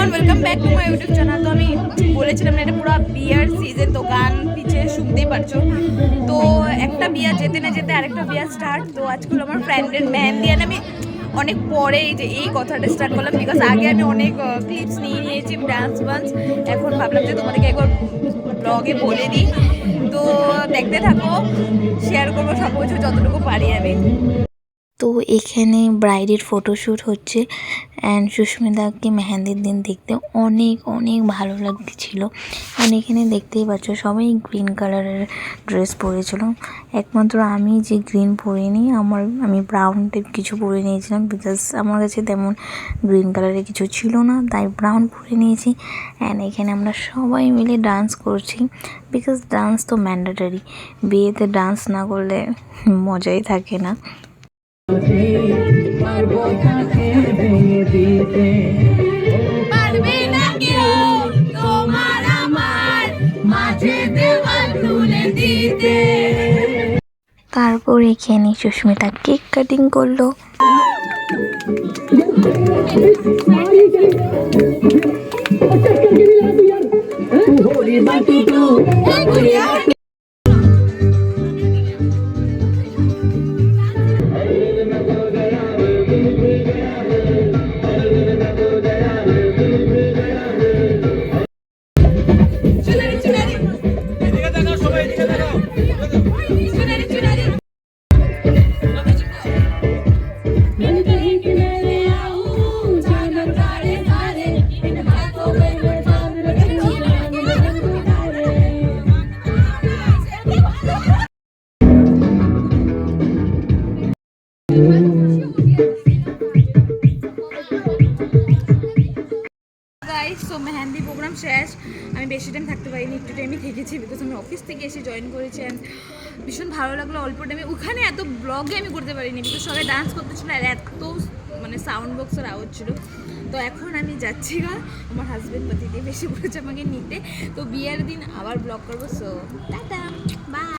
Everyone, welcome back to my YouTube channel. তো আমি বলেছিলাম না, এটা পুরো বিয়ার সিজন, তো গান পিছে শুনতেই পারছো। তো একটা বিয়া যেতে না যেতে আরেকটা বিয়া স্টার্ট। তো আজকে হলো আমার ফ্রেন্ডের মেহেন্দি, আর আমি অনেক পরে এই কথাটা স্টার্ট করলাম, বিকজ আগে আমি অনেক ক্লিপস নিয়ে নিয়েছি ডান্স বান্স। এখন ভাবলাম যে তোমাদেরকে একবার ব্লগে বলে দিই। তো দেখতে থাকো, শেয়ার করবো সব কিছু যতটুকু পারি আমি। তো এখানে ব্রাইডের ফটোশ্যুট হচ্ছে অ্যান্ড সুস্মিতাকে মেহেন্দির দিন দেখতে অনেক অনেক ভালো লাগছিল। অ্যান্ড এখানে দেখতেই পাচ্ছ সবাই গ্রিন কালারের ড্রেস পরেছিল, একমাত্র আমি যে গ্রিন পরিনি, আমি ব্রাউন টাইপ কিছু পরে নিয়েছিলাম, বিকজ আমার কাছে তেমন গ্রিন কালারের কিছু ছিল না, তাই ব্রাউন পরে নিয়েছি। অ্যান্ড এখানে আমরা সবাই মিলে ডান্স করছি, বিকজ ডান্স তো ম্যান্ডেটরি, বিয়েতে ডান্স না করলে মজাই থাকে না। তারপর এখানে সুস্মিতা কেক কাটিং করলো। সো মেহেন্দি প্রোগ্রাম শেষ। আমি বেশি টাইম থাকতে পারিনি, একটু টাইমই থেকেছি, বিকজ আমি অফিস থেকে এসে জয়েন করেছি। অ্যান্ড ভীষণ ভালো লাগলো অল্প টাইমে। ওখানে এত ব্লগে আমি করতে পারিনি, বিকজ সবাই ডান্স করতেছিল আর এত সাউন্ড বক্সের আওয়াজ ছিল। তো এখন আমি যাচ্ছি গা, আমার হাজব্যান্ড পাতি দিয়ে বেশি বলেছে আমাকে নিতে। তো বিয়ের দিন আবার ব্লগ করবো। So tata, by.